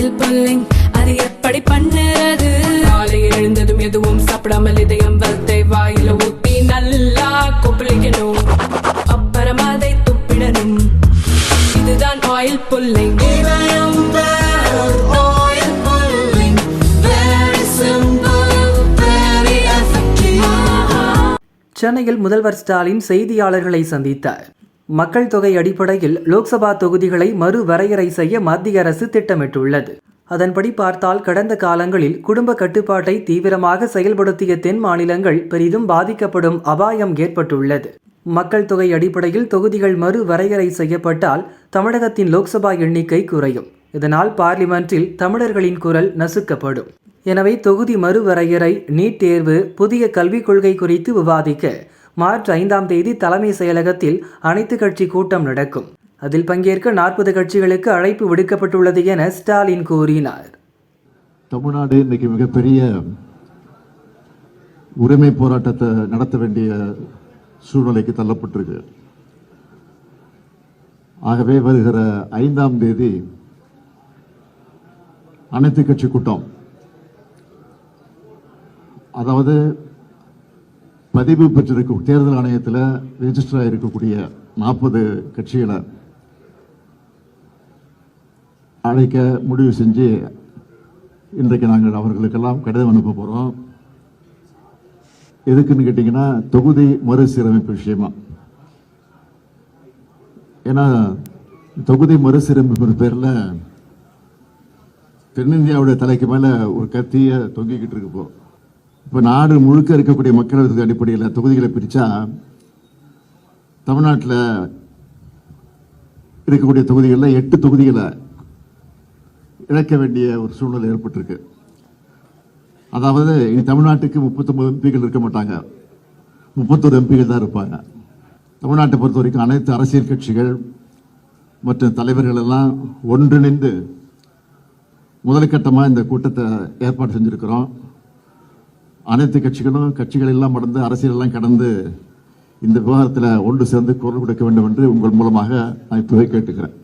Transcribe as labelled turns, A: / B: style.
A: Oil pulling அது எப்படி பண்ணுறது? காலையில் எழுந்ததும் எதுவும் சாப்பிடாமல் இதயம் வளத்தை வாயில ஊத்தி நல்லா கொப்பளிக்கணும், அப்புறம் அதை துப்பிடணும். இதுதான் ஆயில் புல்லிங்.
B: சென்னையில் முதல்வர் ஸ்டாலின் செய்தியாளர்களை சந்தித்தார். மக்கள் தொகை அடிப்படையில் லோக்சபா தொகுதிகளை மறுவரையறை செய்ய மத்திய அரசு திட்டமிட்டுள்ளது. அதன்படி பார்த்தால் கடந்த காலங்களில் குடும்ப கட்டுப்பாட்டை தீவிரமாக செயல்படுத்திய தென் மாநிலங்கள் பெரிதும் பாதிக்கப்படும் அபாயம் ஏற்பட்டுள்ளது. மக்கள் தொகை அடிப்படையில் தொகுதிகள் மறுவரையறை செய்யப்பட்டால் தமிழகத்தின் லோக்சபா எண்ணிக்கை குறையும். இதனால் பார்லிமென்ட்டில் தமிழர்களின் குரல் நசுக்கப்படும். எனவே தொகுதி மறுவரையறை, நீட் தேர்வு, புதிய கல்விக் கொள்கை குறித்து விவாதிக்க மார்ச் 5ஆம் தேதி தலைமை செயலகத்தில் அனைத்து கட்சி கூட்டம் நடக்கும். அதில் பங்கேற்க 40 கட்சிகளுக்கு அழைப்பு விடுக்கப்பட்டுள்ளது என ஸ்டாலின் கூறினார்.
C: தமிழ்நாடு இன்னைக்கு மிகப்பெரிய உரிமை போராட்டத்தை நடத்த வேண்டிய சூழ்நிலைக்கு தள்ளப்பட்டிருக்கு. ஆகவே வருகிற 5ஆம் தேதி அனைத்து கட்சி கூட்டம், அதாவது பதிவு பெற்றிருக்கும் தேர்தல் ஆணையத்தில் ரெஜிஸ்டர் ஆகிருக்கக்கூடிய 40 கட்சிகளை அழைக்க முடிவு செஞ்சு இன்றைக்கு நாங்கள் அவர்களுக்கெல்லாம் கடிதம் அனுப்ப போகிறோம். எதுக்குன்னு கேட்டிங்கன்னா தொகுதி மறுசீரமைப்பு விஷயமா. ஏன்னா தொகுதி மறுசீரமைப்பு பேரில் தென்னிந்தியாவுடைய தலைக்கு மேலே ஒரு கத்தியை தொங்கிக்கிட்டு இருக்கு. இப்போ நாடு முழுக்க இருக்கக்கூடிய மக்கள் அடிப்படையில் தொகுதிகளை பிரித்தா தமிழ்நாட்டில் இருக்கக்கூடிய தொகுதிகளில் 8 தொகுதிகளை இழக்க வேண்டிய ஒரு சூழ்நிலை ஏற்பட்டிருக்கு. அதாவது தமிழ்நாட்டுக்கு 39 எம்பிகள் இருக்க மாட்டாங்க, 31 எம்பிகள் தான் இருப்பாங்க. தமிழ்நாட்டை பொறுத்த வரைக்கும் அனைத்து அரசியல் கட்சிகள் மற்றும் தலைவர்கள் எல்லாம் ஒன்றிணைந்து முதற்கட்டமாக இந்த கூட்டத்தை ஏற்பாடு செஞ்சிருக்கிறோம். அனைத்து கட்சிகள் எல்லாம் கடந்து அரசியல் எல்லாம் கடந்து இந்த விவகாரத்தில் ஒன்று சேர்ந்து குரல் கொடுக்க வேண்டும் என்று உங்கள் மூலமாக நான் இப்போவே கேட்டுக்கிறேன்.